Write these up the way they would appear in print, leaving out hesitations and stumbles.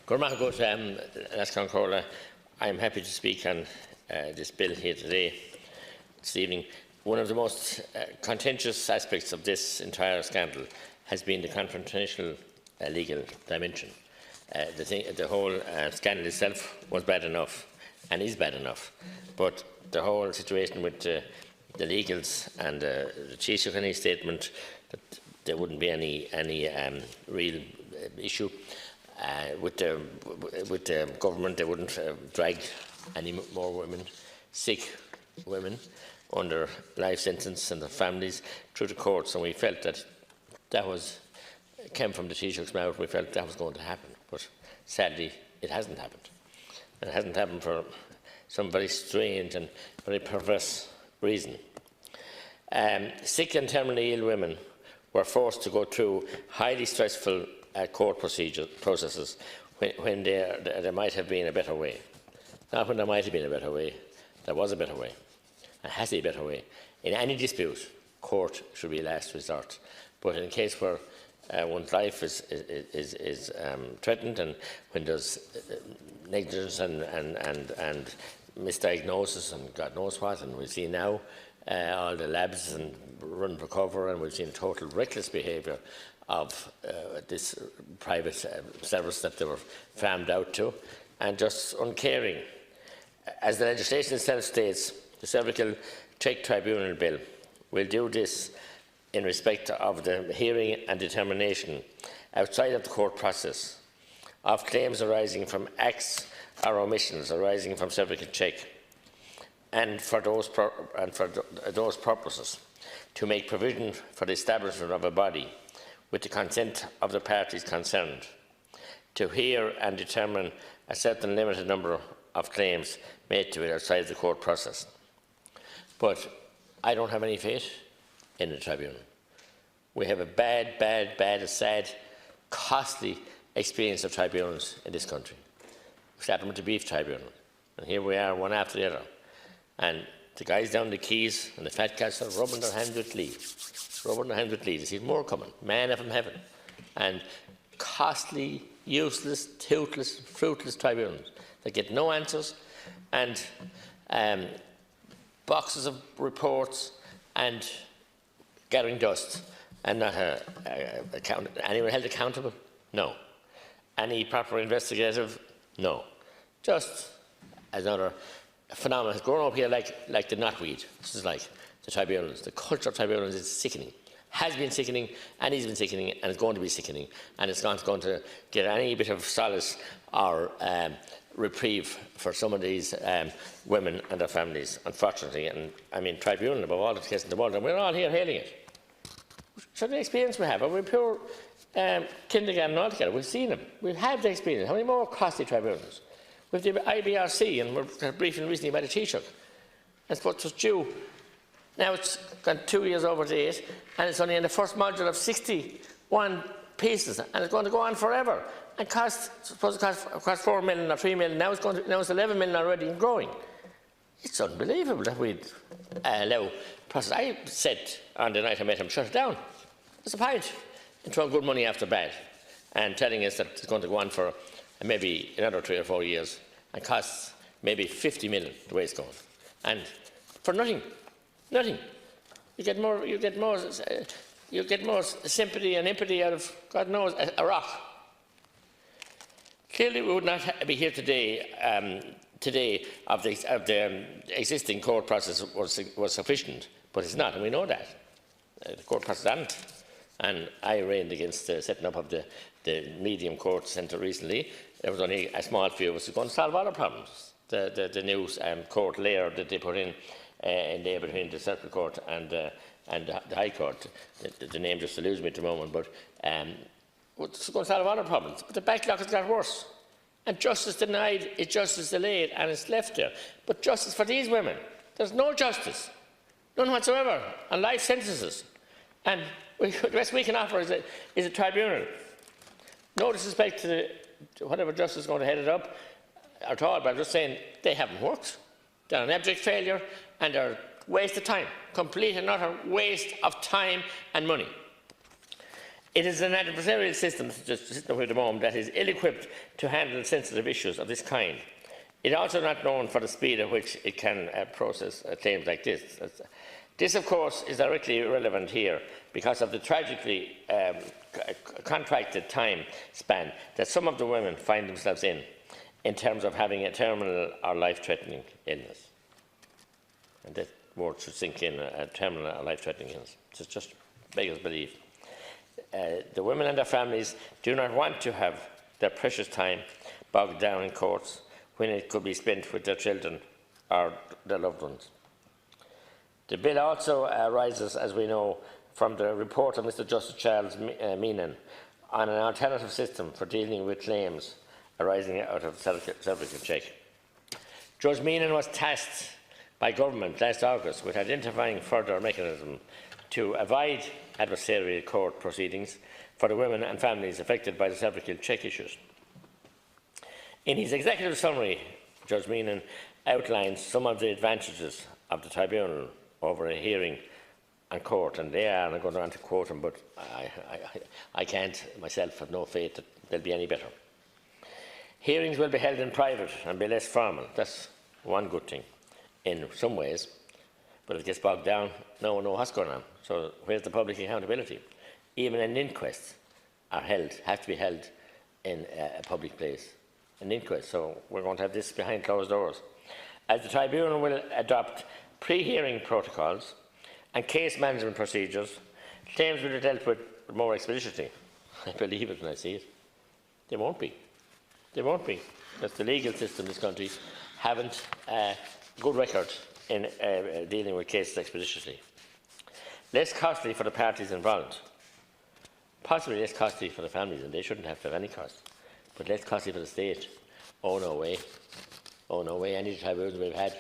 I am happy to speak on this bill here today, this evening. One of the most contentious aspects of this entire scandal has been the confrontational legal dimension. The whole scandal itself was bad enough and is bad enough, but the whole situation with the legals and the Taoiseach statement that there wouldn't be any real issue with the government. They wouldn't drag any more women, sick women, under life sentence and their families through the courts, and we felt that came from the Taoiseach's mouth. We felt that was going to happen, but sadly it hasn't happened. And it hasn't happened for some very strange and very perverse reason. Sick and terminally ill women were forced to go through highly stressful court processes when there might have been a better way. Not when there might have been a better way. There was a better way. There has to be a better way. In any dispute, court should be last resort. But in a case where one's life is threatened, and when there's negligence and misdiagnosis and God knows what, and we see now all the labs and run for cover, and we've seen total reckless behaviour of this private service that they were farmed out to, and just uncaring. As the legislation itself states, the CervicalCheck Tribunal Bill will do this in respect of the hearing and determination outside of the court process of claims arising from acts or omissions arising from CervicalCheck, and for those purposes to make provision for the establishment of a body with the consent of the parties concerned to hear and determine a certain limited number of claims made to it outside the court process. But I don't have any faith in the tribunal. We have a bad, sad, costly experience of tribunals in this country. We started with the beef tribunal, and here we are, one after the other. And the guys down the quays and the fat cats are rubbing their hands with glee. They see more coming, manna from heaven. And costly, useless, toothless, fruitless tribunals that get no answers, and boxes of reports and gathering dust, and not anyone held accountable? No. Any proper investigative? No. Just another phenomenon has grown up here like the knotweed. This is like the tribunals. The culture of tribunals is sickening. Has been sickening, and is been sickening, and is going to be sickening, and it's not going to get any bit of solace or reprieve for some of these women and their families, unfortunately. And I mean, tribunal above all the cases in the world, and we're all here hailing it. So the experience we have, and we're pure kindergarten altogether. We've seen them. We've had the experience. How many more costly tribunals? With the IBRC, and we're briefing recently by the Taoiseach. That's what was due. Now it's gone 2 years over date, and it's only in the first module of 61 pieces, and it's going to go on forever. And suppose it cost 4 million or 3 million. Now it's 11 million already and growing. It's unbelievable that we'd allow process. I said on the night I met him, shut it down. What's the point in throwing good money after bad and telling us that it's going to go on for maybe another 3 or 4 years and cost maybe 50 million the way it's going, and for nothing. Nothing. You get more sympathy and empathy out of, God knows, a rock. Clearly, we would not be here today. Of the existing court process was sufficient, but it's not, and we know that. The court process isn't. And I reigned against the setting up of the medium court centre recently. There was only a small few of us who were going to solve all the problems. The new court layer that they put in there between the Circuit Court and the High Court. The name just eludes me at the moment, but it's going to solve all the problems. But the backlog has got worse. And justice denied is justice delayed, and it's left there. But justice for these women, there's no justice, none whatsoever, on life sentences. And the best we can offer is a tribunal. No disrespect to whatever justice is going to head it up at all, but I'm just saying they haven't worked. They're an abject failure, and they're a waste of time, complete and utter waste of time and money. It is an adversarial system, just sitting here at the moment, that is ill-equipped to handle sensitive issues of this kind. It is also not known for the speed at which it can process claims like this. This, of course, is directly relevant here because of the tragically contracted time span that some of the women find themselves in terms of having a terminal or life-threatening illness. And that word should sink in, a terminal or life-threatening illness. It's just beggars belief. The women and their families do not want to have their precious time bogged down in courts when it could be spent with their children or their loved ones. The bill also arises, as we know, from the report of Mr. Justice Charles Meenan on an alternative system for dealing with claims arising out of CervicalCheck. Judge Meenan was tasked by government last August with identifying further mechanisms to avoid adversarial court proceedings for the women and families affected by the CervicalCheck issues. In his executive summary, Judge Meenan outlines some of the advantages of the Tribunal over a hearing and court, and they are, and I'm going to quote him, but I can't myself have no faith that they'll be any better. Hearings will be held in private and be less formal. That's one good thing in some ways, but if it gets bogged down, no one knows what's going on. So where's the public accountability? Even an inquest have to be held in a public place. An inquest, so we're going to have this behind closed doors. As the Tribunal will adopt pre-hearing protocols and case management procedures, claims will be dealt with more expeditiously. I believe it when I see it. They won't be. They won't be. Because the legal system in this country haven't a good record in dealing with cases expeditiously. Less costly for the parties involved. Possibly less costly for the families, and they shouldn't have to have any cost. But less costly for the state. Oh, no way. Oh, no way. Any tribunals we've had.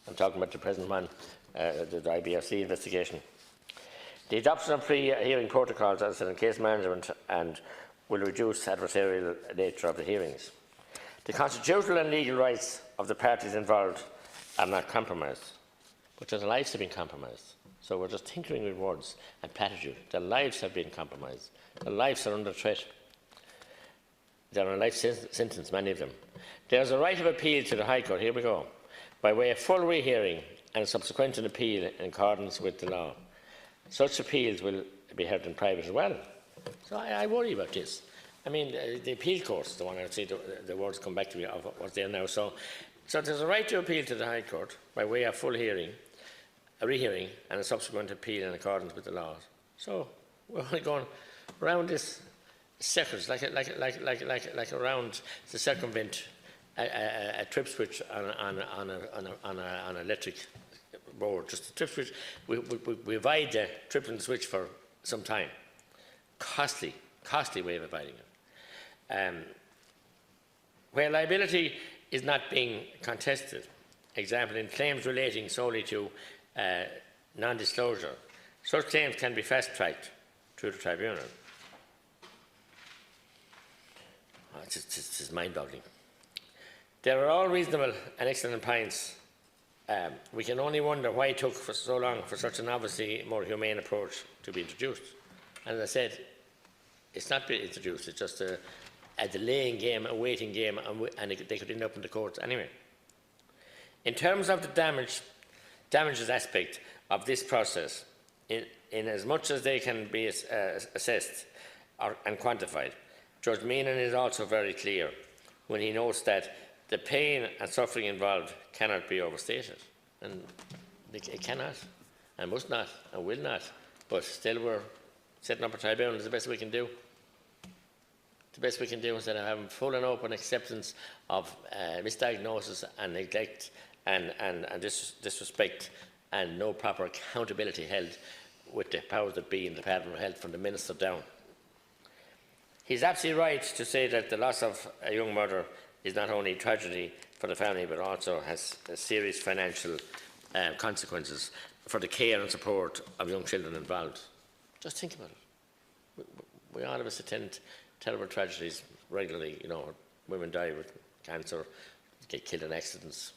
I'm talking about the present one, the IBRC investigation. The adoption of pre-hearing protocols, as I said, in case management and will reduce adversarial nature of the hearings. The constitutional and legal rights of the parties involved are not compromised, but their lives have been compromised. So we're just tinkering with words and platitude. Their lives have been compromised. Their lives are under threat. They're on a life sentence, many of them. There's a right of appeal to the High Court, here we go, by way of full rehearing and subsequent appeal in accordance with the law. Such appeals will be heard in private as well. So I worry about this. I mean, the appeal courts, the one I would say the words come back to me of what's there now. So there's a right to appeal to the High Court by way of full hearing, a rehearing, and a subsequent appeal in accordance with the laws. So we're only going around this circles, like around to circumvent a trip switch on an electric board. Just a trip switch. We avoid the trip and switch for some time. Costly way of avoiding it. Where liability is not being contested, example in claims relating solely to non-disclosure, such claims can be fast-tracked through the Tribunal. It's mind-boggling. There are all reasonable and excellent points. We can only wonder why it took for so long for such an obviously more humane approach to be introduced. And as I said, it's not been introduced, it's just a delaying game, a waiting game, and they could end up in the courts anyway. In terms of the damages aspect of this process, in as much as they can be assessed and quantified, Judge Meenan is also very clear when he notes that the pain and suffering involved cannot be overstated. And it cannot, and must not, and will not. But still we're setting up a tribunal is the best we can do. The best we can do instead of having full and open acceptance of misdiagnosis and neglect and disrespect and no proper accountability held with the powers that be in the Department of Health from the Minister down. He's absolutely right to say that the loss of a young mother is not only a tragedy for the family but also has serious financial consequences for the care and support of young children involved. Just think about it. We all of us attend terrible tragedies regularly. You know, women die with cancer, get killed in accidents,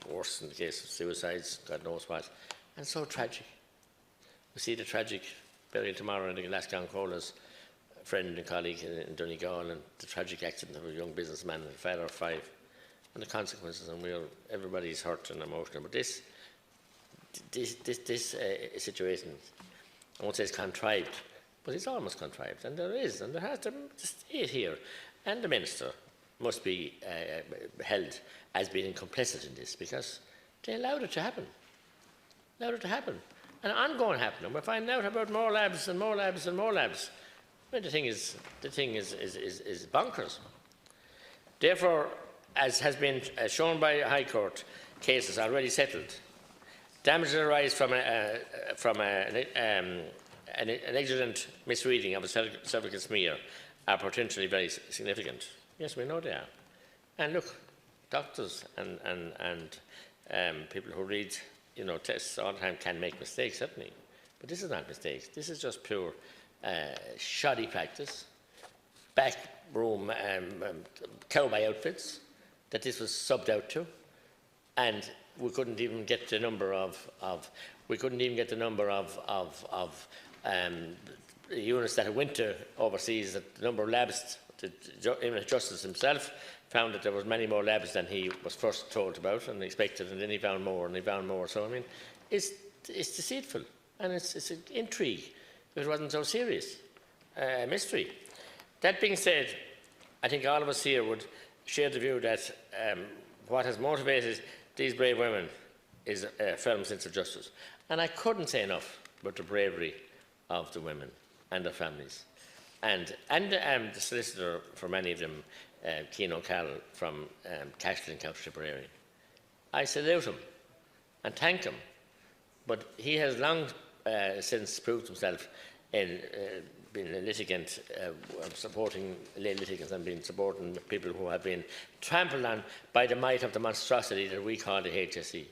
worse in the case of suicides, God knows what. And so tragic. We see the tragic burial tomorrow in Glasgow Cola's friend and colleague in Donegal, and the tragic accident of a young businessman and father of 5, and the consequences, and everybody's hurt and emotional. But this situation, I won't say it's contrived, but it's almost contrived, and there has to stay here, and the minister must be held as being complicit in this, because they allowed it to happen. And ongoing happening. We're finding out about more labs and more labs and more labs. I mean, the thing is bonkers. Therefore, as has been shown by High Court cases already settled, damages arise from an exigent misreading of a cervical smear are potentially very significant. Yes, we know they are. And look, doctors and people who read tests all the time can make mistakes, certainly. But this is not mistakes. This is just pure shoddy practice, backroom cowboy outfits that this was subbed out to, and we couldn't even get the number of units that went to overseas. That the number of labs, even Justice himself found that there was many more labs than he was first told about and expected, and then he found more and he found more. So I mean, it's deceitful, and it's an intrigue. If it wasn't so serious, mystery. That being said, I think all of us here would share the view that what has motivated these brave women is a firm sense of justice. And I couldn't say enough about the bravery of the women and their families. And the solicitor for many of them, Cian O'Carroll from Cashel in County Tipperary. I salute him and thank him, but he has long since proved himself in being a litigant, supporting lay litigants, and been supporting people who have been trampled on by the might of the monstrosity that we call the HSE,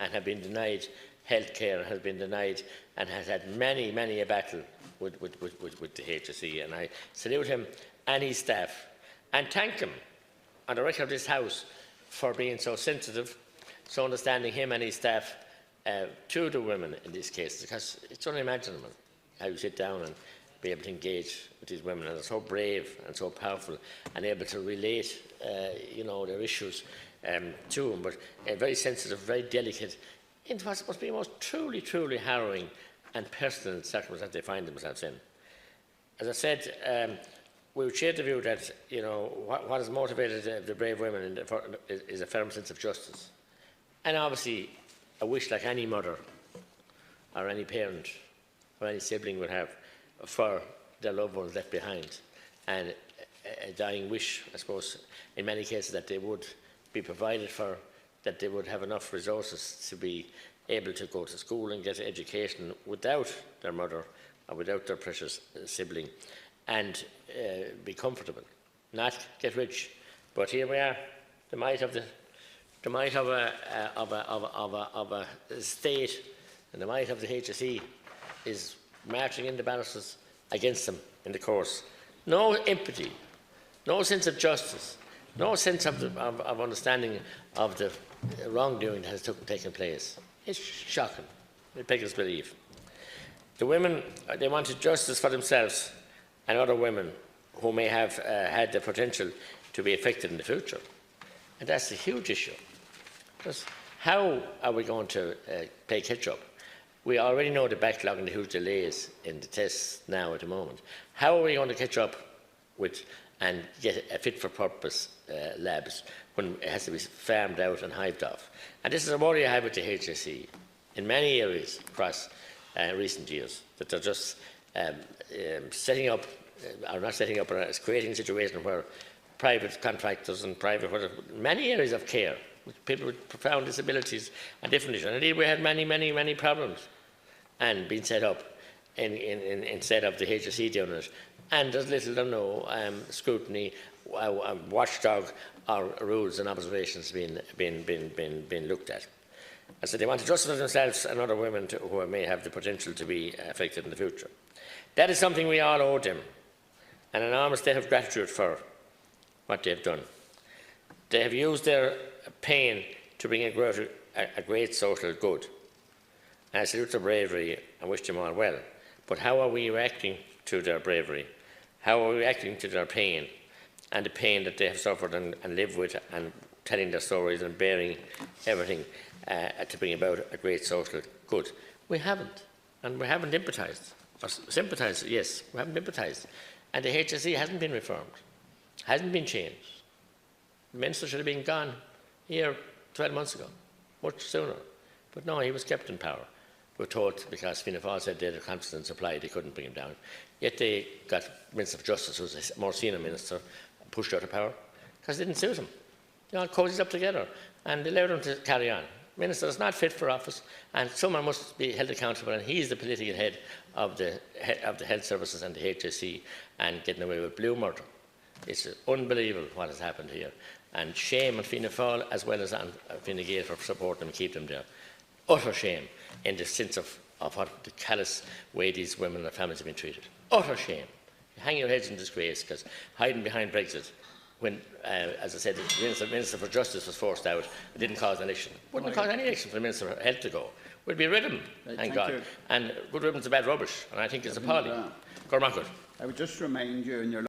and have been denied health care, has been denied, and has had many a battle with the HSE. And I salute him and his staff, and thank him on the record of this House for being so sensitive, so understanding, him and his staff, to the women in this case, because it's unimaginable how you sit down and be able to engage with these women, and they're so brave and so powerful and able to relate their issues to them, but very sensitive, very delicate, into what must be most truly harrowing and personal circumstances they find themselves in. As I said, we would share the view that what has motivated the brave women is a firm sense of justice, and obviously a wish, like any mother or any parent or any sibling would have, for their loved ones left behind, and a dying wish, I suppose, in many cases, that they would be provided for, that they would have enough resources to be able to go to school and get education without their mother or without their precious sibling, and be comfortable, not get rich. But here we are, the might of a state, and the might of the HSE is marching in the barristers against them in the courts. No empathy, no sense of justice, no sense of understanding of the wrongdoing that has taken place. It's shocking. It beggars belief. The women, they wanted justice for themselves and other women who may have had the potential to be affected in the future. And that's a huge issue. Because how are we going to play catch-up? We already know the backlog and the huge delays in the tests now at the moment. How are we going to catch up with and get a fit-for-purpose labs when it has to be farmed out and hived off? And this is a worry I have with the HSE in many areas across recent years, that they're just setting up, or not setting up, but creating a situation where private contractors and many areas of care, with people with profound disabilities and different issues. And indeed, we had many problems and being set up instead of the HSE doing it. And there's little or no scrutiny, watchdog, or rules and observations being looked at. And so they want to justify themselves and other women who may have the potential to be affected in the future. That is something we all owe them, an enormous debt of gratitude for what they've done. They have used their pain to bring a great social good. And I salute their bravery and wish them all well. But how are we reacting to their bravery? How are we reacting to their pain and the pain that they have suffered and live with, and telling their stories and bearing everything to bring about a great social good? We haven't. And we haven't empathised. Or sympathised, yes, we haven't empathised. And the HSE hasn't been reformed, hasn't been changed. The minister should have been gone here 12 months ago, much sooner. But no, he was kept in power. We were told because Fianna Fáil said they had a constant supply, they couldn't bring him down. Yet they got Minister of Justice, who was a more senior minister, pushed out of power because it didn't suit him. They all cozied up together and they allowed him to carry on. Minister is not fit for office, and someone must be held accountable, and he's the political head of the health services and the HSE, and getting away with blue murder. It's unbelievable what has happened here, and shame on Fianna Fáil as well as on Fine Gael for supporting them and keep them there. Utter shame in the sense of what the callous way these women and their families have been treated. Utter shame. You hang your heads in disgrace because hiding behind Brexit, when, as I said, the Minister for Justice was forced out, it didn't cause an election. Wouldn't have caused any election for the Minister for Health to go. We'd be rid of him, thank God. You. And good ribbons of bad rubbish, and I think it's appalling. I would just remind you in your